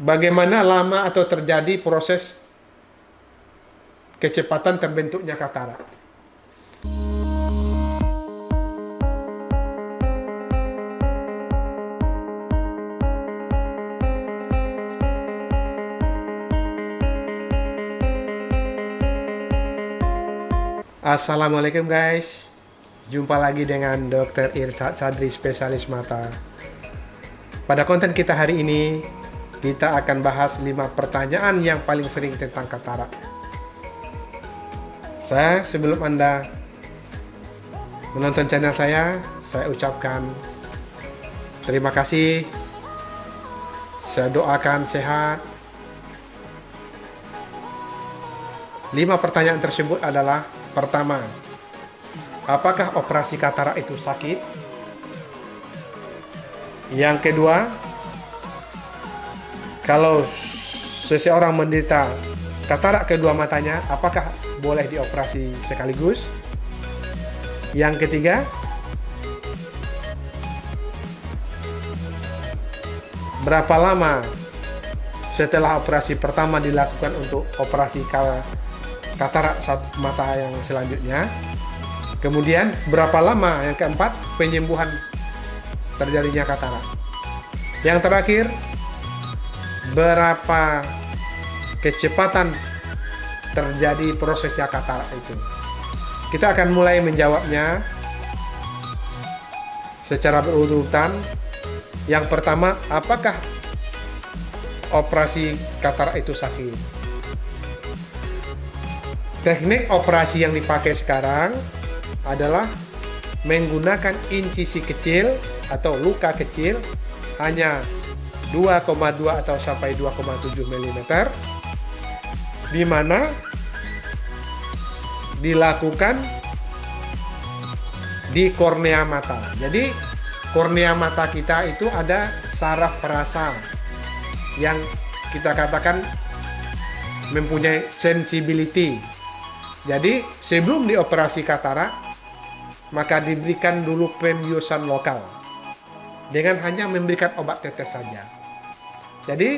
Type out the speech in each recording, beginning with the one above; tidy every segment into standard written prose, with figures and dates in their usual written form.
bagaimana lama atau terjadi proses kecepatan terbentuknya katarak. Assalamualaikum guys, jumpa lagi dengan Dr. Irsad Sadri, spesialis mata. Pada konten kita hari ini, kita akan bahas 5 pertanyaan yang paling sering tentang katarak. Sebelum Anda menonton channel saya ucapkan terima kasih. Saya doakan sehat. 5 pertanyaan tersebut adalah: pertama, apakah operasi katarak itu sakit? Yang kedua, kalau seseorang menderita katarak kedua matanya, apakah boleh dioperasi sekaligus? Yang ketiga, berapa lama setelah operasi pertama dilakukan untuk operasi katarak mata yang selanjutnya? Kemudian berapa lama, yang keempat, penyembuhan terjadinya katarak? Yang terakhir, berapa kecepatan terjadi prosesnya katarak itu? Kita akan mulai menjawabnya secara berurutan. Yang pertama, apakah operasi katarak itu sakit? Teknik operasi yang dipakai sekarang adalah menggunakan insisi kecil atau luka kecil, hanya 2,2 atau sampai 2,7 mm, di mana dilakukan di kornea mata. Jadi kornea mata kita itu ada saraf perasa yang kita katakan mempunyai sensibility. Jadi sebelum dioperasi katarak, maka diberikan dulu pembiusan lokal dengan hanya memberikan obat tetes saja. Jadi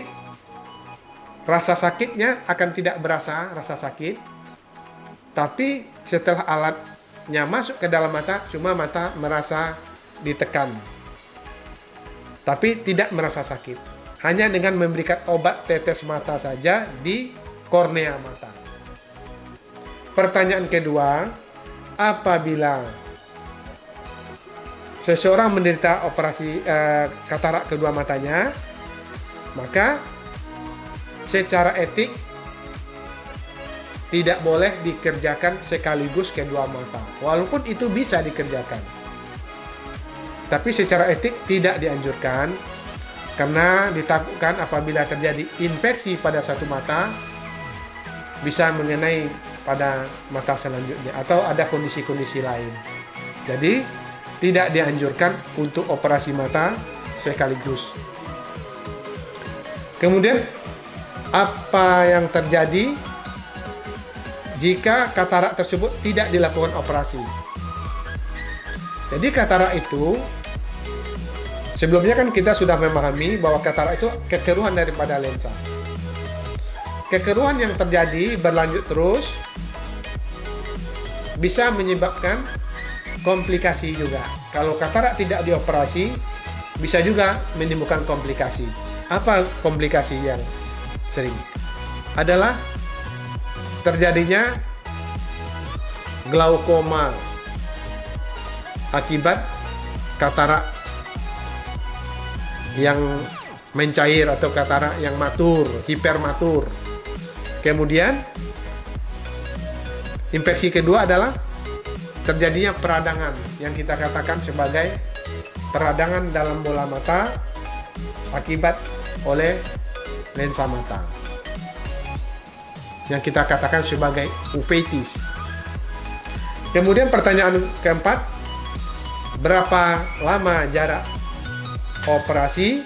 rasa sakitnya akan tidak berasa rasa sakit, tapi setelah alatnya masuk ke dalam mata, cuma mata merasa ditekan, tapi tidak merasa sakit. Hanya dengan memberikan obat tetes mata saja di kornea mata. Pertanyaan kedua, apabila seseorang menderita operasi katarak kedua matanya, maka secara etik tidak boleh dikerjakan sekaligus kedua mata. Walaupun itu bisa dikerjakan, tapi secara etik tidak dianjurkan, karena ditakutkan apabila terjadi infeksi pada satu mata bisa mengenai pada mata selanjutnya atau ada kondisi-kondisi lain. Jadi tidak dianjurkan untuk operasi mata sekaligus. Kemudian, apa yang terjadi jika katarak tersebut tidak dilakukan operasi? Jadi katarak itu, sebelumnya kan kita sudah memahami bahwa katarak itu kekeruhan daripada lensa. Kekeruhan yang terjadi berlanjut terus bisa menyebabkan komplikasi juga. Kalau katarak tidak dioperasi, bisa juga menimbulkan komplikasi. Apa komplikasi yang sering? Adalah terjadinya glaukoma akibat katarak yang mencair atau katarak yang matur, hipermatur. Kemudian infeksi kedua adalah terjadinya peradangan yang kita katakan sebagai peradangan dalam bola mata akibat oleh lensa mata, yang kita katakan sebagai uveitis. Kemudian pertanyaan keempat, berapa lama jarak operasi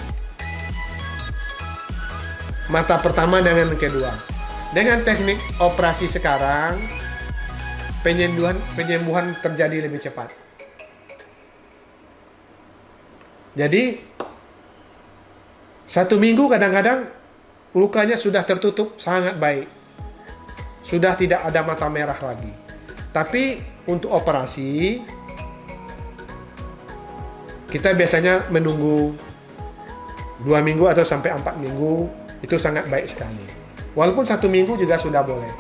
mata pertama dengan kedua? Dengan teknik operasi sekarang, penyembuhan terjadi lebih cepat. Jadi 1 minggu kadang-kadang lukanya sudah tertutup sangat baik. Sudah tidak ada mata merah lagi. Tapi untuk operasi, kita biasanya menunggu 2 minggu atau sampai 4 minggu, itu sangat baik sekali. Walaupun 1 minggu juga sudah boleh.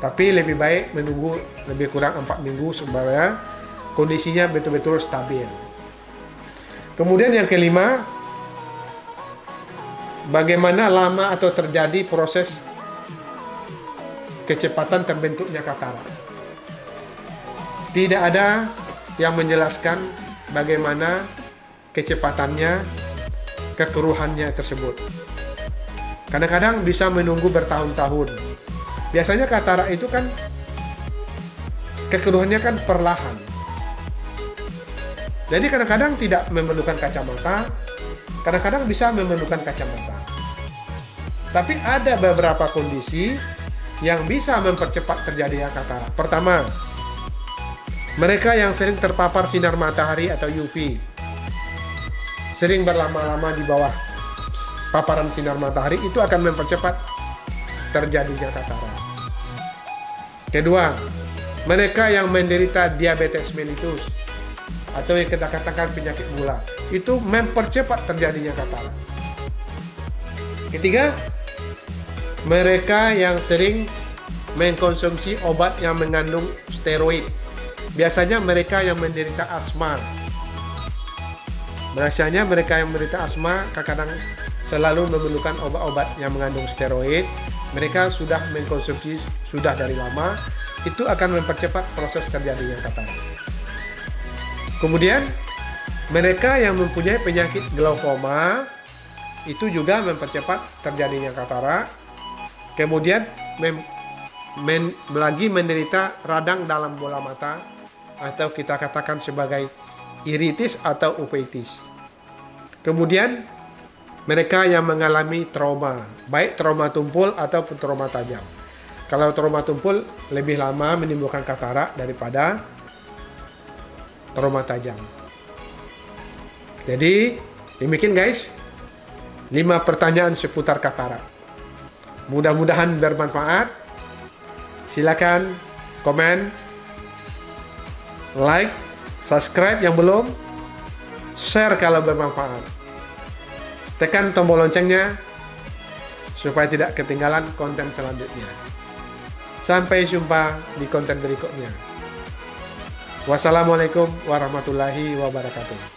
Tapi lebih baik menunggu lebih kurang 4 minggu supaya kondisinya betul-betul stabil. Kemudian yang kelima, bagaimana lama atau terjadi proses kecepatan terbentuknya katarak. Tidak ada yang menjelaskan bagaimana kecepatannya, kekeruhannya tersebut. Kadang-kadang bisa menunggu bertahun-tahun. Biasanya katarak itu kan kekeruhannya kan perlahan. Jadi kadang-kadang tidak memerlukan kacamata, kadang-kadang bisa memerlukan kacamata. Tapi ada beberapa kondisi yang bisa mempercepat terjadinya katarak. Pertama, mereka yang sering terpapar sinar matahari atau UV, sering berlama-lama di bawah paparan sinar matahari, itu akan mempercepat terjadinya katarak. Kedua, mereka yang menderita diabetes mellitus atau yang kita katakan penyakit gula, itu mempercepat terjadinya katarak. Ketiga, mereka yang sering mengkonsumsi obat yang mengandung steroid. Biasanya mereka yang menderita asma. Biasanya mereka yang menderita asma kadang selalu memerlukan obat-obat yang mengandung steroid. Mereka sudah mengkonsumsi sudah dari lama, itu akan mempercepat proses terjadinya katarak. Kemudian mereka yang mempunyai penyakit glaukoma, itu juga mempercepat terjadinya katarak. Kemudian lagi menderita radang dalam bola mata atau kita katakan sebagai iritis atau uveitis. Kemudian mereka yang mengalami trauma, baik trauma tumpul atau trauma tajam. Kalau trauma tumpul lebih lama menimbulkan katarak daripada trauma tajam. Jadi demikian guys, 5 pertanyaan seputar katarak. Mudah-mudahan bermanfaat. Silakan komen, like, subscribe yang belum, share kalau bermanfaat. Tekan tombol loncengnya supaya tidak ketinggalan konten selanjutnya. Sampai jumpa di konten berikutnya. Wassalamualaikum warahmatullahi wabarakatuh.